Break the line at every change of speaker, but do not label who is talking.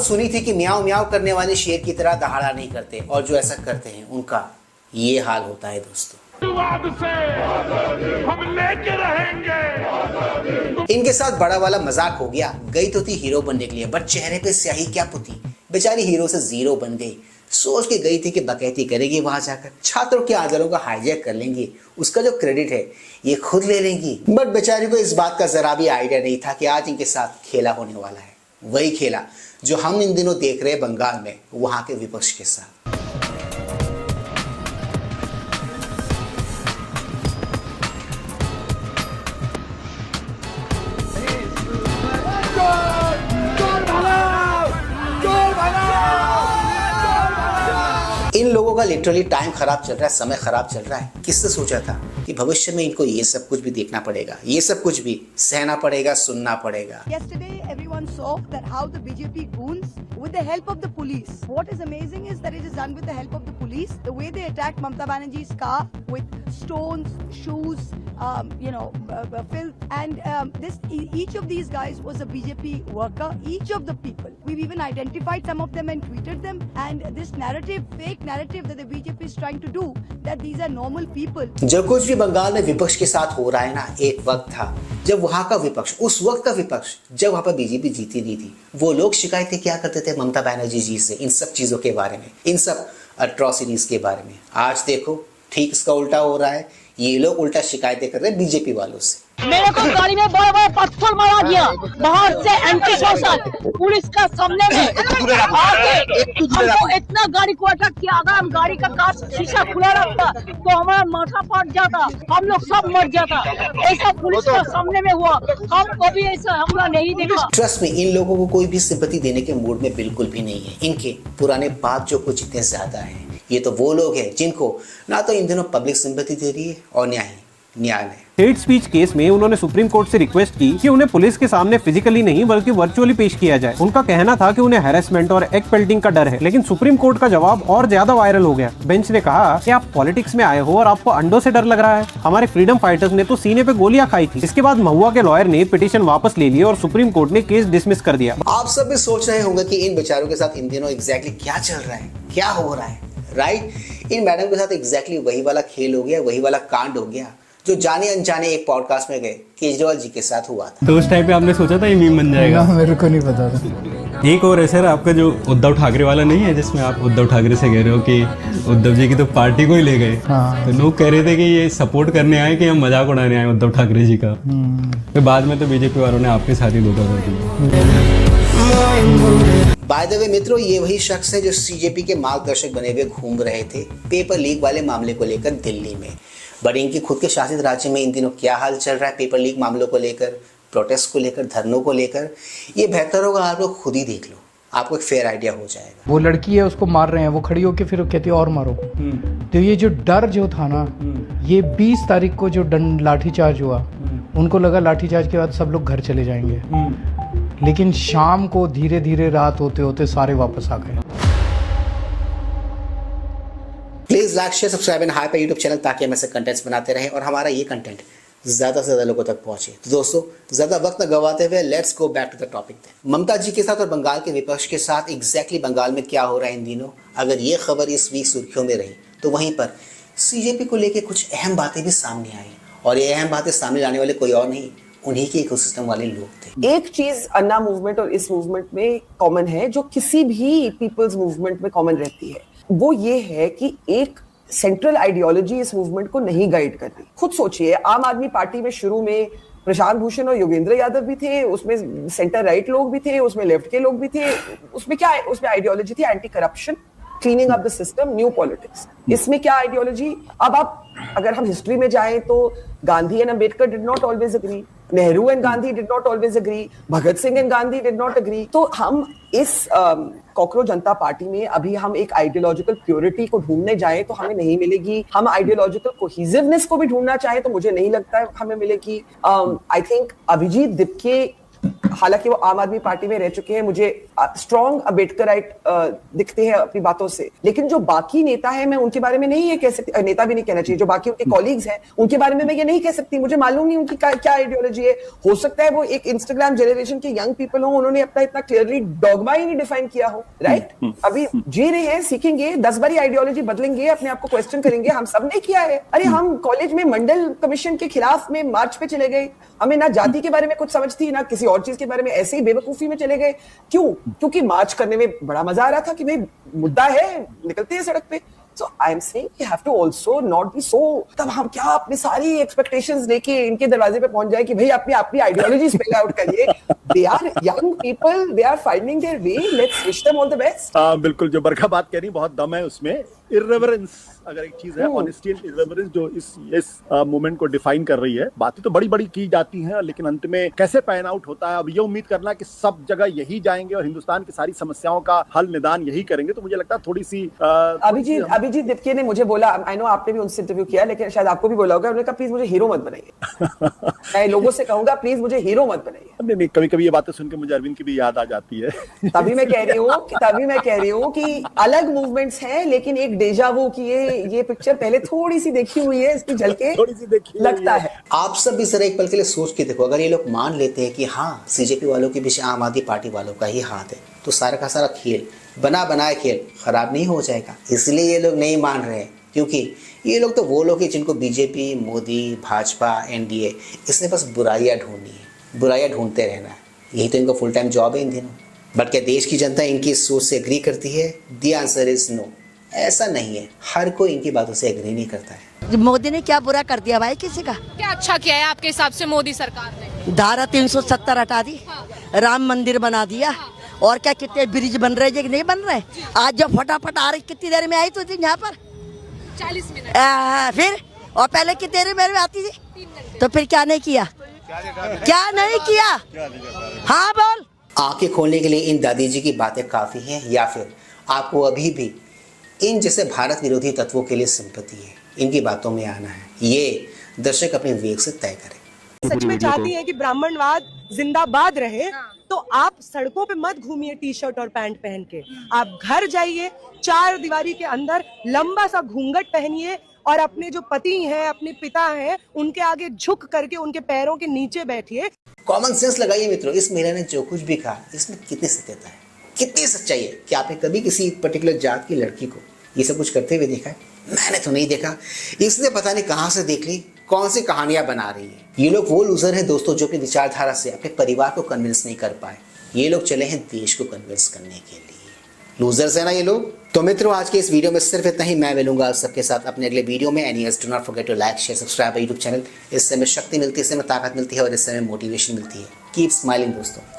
सुनी थी कि म्याऊं म्याऊं करने वाले शेर की तरह दहाड़ा नहीं करते, और जो ऐसा करते हैं उनका ये हाल होता है दोस्तों।
से हम लेके रहेंगे।
इनके साथ बड़ा वाला मजाक हो गया। गई तो थी हीरो बनने के लिए, बट चेहरे पे स्याही क्या पुती, बेचारी हीरो से जीरो बन गई। सोच के गई थी कि बकैती करेगी, वहां जाकर छात्रों के आदरों का हाईजैक कर लेंगी, उसका जो क्रेडिट है ये खुद ले लेंगी। बट बेचारी को इस बात का जरा भी आइडिया नहीं था कि आज इनके साथ खेला होने वाला है, वही खेला जो हम इन दिनों देख रहे हैं बंगाल में वहां के विपक्ष के साथ। इन लोगों का लिटरली टाइम खराब चल रहा है, समय खराब चल रहा है। किसने सोचा था कि भविष्य में इनको ये सब कुछ भी देखना पड़ेगा, ये सब कुछ भी सहना पड़ेगा, सुनना पड़ेगा।
Yesterday everyone saw that how the BJP goons with the help of the police. What is amazing is that it is done with the help of the police. The way they attacked Mamata Banerjee's car with stones, shoes, filth, and each of these guys was a BJP worker. Each of the people. We've even identified some of them and tweeted them. And this narrative, fake narrative that the BJP is trying to do, that these are normal people.
जो कुछ भी बंगाल में विपक्ष के साथ हो रहा है ना, एक वक्त था जब वहां का विपक्ष, उस वक्त का विपक्ष जब वहां पर बीजेपी जीती नहीं थी, वो लोग शिकायतें क्या करते थे ममता बनर्जी जी से, इन सब चीजों के बारे में, इन सब अट्रॉसिटीज के बारे में। आज देखो ठीक इसका उल्टा हो रहा है, ये लोग उल्टा शिकायतें कर रहे हैं बीजेपी वालों से।
मेरे को गाड़ी में बड़ा बड़ा पत्थर मारा गया, बाहर से एंटी सोशल पुलिस का सामने में हमको इतना गाड़ी को अटैक किया। अगर हम गाड़ी का कांच शीशा खुला रखता तो हमारा माथा फट जाता, हम लोग सब मर जाता। ऐसा पुलिस का सामने में हुआ, हम कभी ऐसा हमला नहीं देखा।
ट्रस्ट में इन लोगों को कोई भी सिंपैथी देने के मूड में बिल्कुल भी नहीं है। इनके पुराने बात जो कुछ इतने ज्यादा है, ये तो वो लोग हैं जिनको ना तो इन दिनों पब्लिक सिंपैथी दे रही है और ना ही न्यायालय।
हेट स्पीच केस में उन्होंने सुप्रीम कोर्ट से रिक्वेस्ट की कि उन्हें पुलिस के सामने फिजिकली नहीं बल्कि वर्चुअली पेश किया जाए। उनका कहना था कि उन्हें हैरेसमेंट और एग पेल्टिंग का डर है, लेकिन सुप्रीम कोर्ट का जवाब और ज्यादा वायरल हो गया। बेंच ने कहा कि आप पॉलिटिक्स में आए हो और आपको अंडों से डर लग रहा है। हमारे फ्रीडम फाइटर्स ने तो सीने पे गोलियां खाई थी। इसके बाद महुआ के लॉयर ने पिटीशन वापस ले लिया और सुप्रीम कोर्ट ने केस डिसमिस कर दिया।
आप सब भी सोच रहे होंगे कि इन बेचारों के साथ इन दिनों एग्जैक्टली क्या चल रहा है, क्या हो रहा है, राइट? इन मैडम के साथ एग्जैक्टली वही वाला खेल हो गया, वही वाला कांड हो गया जो जाने अनजाने एक पॉडकास्ट में गए केजरीवाल जी के साथ हुआ था।
तो उस टाइम पे आपने सोचा था ये मीम बन जाएगा?
मेरे को नहीं पता था।
एक और है सर, आपका जो उद्धव ठाकरे वाला नहीं है जिसमें आप उद्धव ठाकरे से कह रहे हो कि उद्धव जी की तो पार्टी को ही ले गए।
हाँ।
तो लोग कह रहे थे कि ये सपोर्ट करने आए कि हम मजाक उड़ाने आए उद्धव ठाकरे जी का। फिर बाद में तो बीजेपी वालों ने आपके साथ ही धोखा कर दिया।
बाय द वे मित्रों, ये वही शख्स है जो सीजेपी के मार्गदर्शक बने हुए घूम रहे थे पेपर लीक वाले मामले को लेकर दिल्ली में। बट इनकी खुद के शासित राज्य में इन दिनों क्या हाल चल रहा है पेपर लीक मामलों को लेकर, प्रोटेस्ट को लेकर, धरनों को लेकर, ये बेहतर होगा आप लोग खुद ही देख लो, आपको एक फेयर आइडिया हो जाएगा।
वो लड़की है, उसको मार रहे हैं, वो खड़ी होके फिर कहती है और मारो। तो ये जो डर जो था ना, ये 20 तारीख को जो लाठीचार्ज हुआ, उनको लगा लाठीचार्ज के बाद सब लोग घर चले जाएंगे, लेकिन शाम को धीरे धीरे रात होते होते सारे वापस आ गए।
Please like, share, subscribe and hype YouTube channel ताकि हम ऐसे कंटेंट्स बनाते रहें और हमारा ये कंटेंट ज्यादा से ज्यादा लोगों तक पहुंचे। तो दोस्तों ज्यादा वक्त न गवाते हुए let's go back to the topic. Mamata ji के साथ और बंगाल के विपक्ष के साथ एग्जैक्टली बंगाल में क्या हो रहा है इन दिनों, अगर ये खबर इस वीक सुर्खियों में रही तो वहीं पर सीजेपी को लेकर कुछ अहम बातें भी सामने आई, और ये अहम बातें सामने लाने वाले कोई और नहीं, उन्हीं के इकोसिस्टम वाले लोग थे।
एक चीज अन्ना मूवमेंट और इस मूवमेंट में कॉमन है, जो किसी भी पीपल्स मूवमेंट में कॉमन रहती है, वो ये है कि एक सेंट्रल आइडियोलॉजी इस मूवमेंट को नहीं गाइड कर रही। खुद सोचिए, आम आदमी पार्टी में शुरू में प्रशांत भूषण और योगेंद्र यादव भी थे, उसमें सेंटर राइट लोग भी थे, उसमें लेफ्ट के लोग भी थे, उसमें क्या, उसमें आइडियोलॉजी थी anti corruption, cleaning up the system, new politics. इसमें क्या आइडियोलॉजी? अब आप अगर हम हिस्ट्री में जाएं तो Gandhi and Ambedkar did not always agree, Nehru and Gandhi did not always agree, Bhagat Singh and Gandhi did not agree. तो हम इस कॉकरोच जनता पार्टी में अभी हम एक आइडियोलॉजिकल प्योरिटी को ढूंढने जाएं तो हमें नहीं मिलेगी। हम आइडियोलॉजिकल कोहेसिवनेस को भी ढूंढना चाहें तो मुझे नहीं लगता है हमें मिलेगी। आई थिंक अभिजीत दिपके हालांकि वो आम आदमी पार्टी में रह चुके हैं, मुझे स्ट्रॉन्ग अम्बेडकराइट दिखते हैं अपनी बातों से, लेकिन जो बाकी नेता है मैं उनके बारे में नहीं ये कह सकती, नेता भी नहीं कहना चाहिए, जो बाकी उनके कॉलीग्स हैं उनके बारे में मैं ये नहीं कह सकती, मुझे मालूम नहीं उनकी क्या आइडियोलॉजी है। हो सकता है वो एक इंस्टाग्राम जनरेशन के यंग पीपल हो, उन्होंने अपना इतना क्लियरली डॉगमा ही नहीं डिफाइन किया हो, राइट? अभी जी रहे हैं, सीखेंगे, 10 बारी आइडियोलॉजी बदलेंगे, अपने आप को क्वेश्चन करेंगे, हम सब ने किया है। अरे हम कॉलेज में मंडल कमीशन के खिलाफ में मार्च पे चले गए, हमें ना जाति के बारे में कुछ समझ थी ना किसी और चीज के बारे में, ऐसे ही बेवकूफी में चले गए। क्यों? क्योंकि मार्च करने में बड़ा मजा आ रहा था कि भाई मुद्दा है, निकलते हैं सड़क पे। So I am saying you have to also not be so, तब हम क्या अपनी सारी एक्सपेक्टेशंस लेके इनके दरवाजे पे पहुंच जाए कि भाई अपनी अपनी आइडियोलॉजी स्पेल आउट करिए। They are young people, they are finding their way, let's wish them all the best।
बिल्कुल, जो बरखा बात कह रही बहुत दम है उसमें। इर्रेवरेंस अगर एक चीज है, ऑनेस्टी एंड इर्रेवरेंस जो इस मूवमेंट को डिफाइन कर रही है। बातें तो बड़ी बड़ी की जाती हैं, लेकिन अंत में कैसे पैन आउट होता है, अब ये उम्मीद करना कि सब जगह यही जाएंगे और हिंदुस्तान की सारी समस्याओं का हल निदान यही करेंगे, तो मुझे लगता है थोड़ी सी
अभिजीत दिपके ने मुझे बोला, आई नो आपने भी उनसे इंटरव्यू किया, लेकिन शायद आपको भी बोला होगा, उन्होंने कहा प्लीज मुझे हीरो मत बनाइए। मैं लोगों से कहूंगा प्लीज मुझे हीरो मत बनाइए।
नहीं, कभी कभी ये बातें सुन के मुझे अरविंद की भी याद आ जाती है।
तभी मैं कह रही हूँ कि अलग मूवमेंट्स हैं, लेकिन एक डेजा वू की ये पिक्चर पहले थोड़ी सी देखी हुई है, इसकी झलके लगता है।
आप सब भी जरा एक पल के लिए सोच के देखो, अगर ये लोग मान लेते हैं कि हाँ सीजेपी वालों के पीछे आम आदमी पार्टी वालों का ही हाथ है, तो सारा का सारा खेल बना बनाए खेल खराब नहीं हो जाएगा। इसलिए ये लोग नहीं मान रहे हैं, क्योंकि ये लोग तो वो लोग हैं जिनको बीजेपी, मोदी, भाजपा, एनडीए इसने बस बुराइयां ढूंढनी है, बुराइयां ढूंढते रहना है, यही तो इनका फुल टाइम जॉब है इन दिनों। बट क्या देश की जनता इनकी इस सोच से एग्री करती है? The answer is no. ऐसा नहीं है, हर कोई इनकी बातों से एग्री नहीं करता है।
मोदी ने क्या बुरा कर दिया भाई किसी का?
क्या अच्छा किया है आपके हिसाब से मोदी सरकार ने?
धारा 370 हटा दी, राम मंदिर बना दिया, और क्या कितने ब्रिज बन रहे हैं, नहीं बन रहे? आज जो फटाफट आ रही, कितनी देर में आई तो थी यहाँ पर?
40 मिनट।
फिर और पहले कितनी देर में आती थी? 3 घंटे। तो फिर क्या नहीं किया? क्या नहीं किया? हाँ बोल।
आंखें खोलने के लिए इन दादी जी की बातें काफी हैं, या फिर आपको अभी भी इन जैसे भारत विरोधी तत्वों के लिए सिंपैथी है? इनकी बातों में आना है, ये दर्शक अपने विवेक से तय करें।
सच में चाहती हैं कि ब्राह्मणवाद जिंदाबाद रहे, तो आप सड़कों पे मत घूमिए टी शर्ट और पैंट पहन के। आप घर जाइए, 4 दीवारी के अंदर लंबा सा घूंघट पहनिए, और अपने जो पति हैं, अपने पिता हैं, उनके आगे झुक करके उनके पैरों के नीचे बैठिए।
कॉमन सेंस लगाइए मित्रों, इस महिला ने जो कुछ भी कहा इसमें कितनी सत्यता है, कितनी सच्चाई है? क्या आपने कभी किसी पर्टिकुलर जात की लड़की को ये सब कुछ करते हुए देखा है? मैंने तो नहीं देखा। इसने पता नहीं कहाँ से देख ली, कौन सी कहानियां बना रही है। ये लोग वो लूजर हैं दोस्तों जो अपनी विचारधारा से अपने परिवार को कन्विंस नहीं कर पाए। ये लोग चले हैं देश को कन्विंस करने के लिए। लूजर्स है ना ये लोग। तो मित्रों आज के इस वीडियो में सिर्फ इतना ही। मैं मिलूंगा आप सबके साथ अपने अगले वीडियो में। Anyways do not forget to like, share, subscribe YouTube channel. इससे हमें शक्ति मिलती है, इससे हमें ताकत मिलती है और इससे हमें मोटिवेशन मिलती है। कीप स्माइलिंग दोस्तों।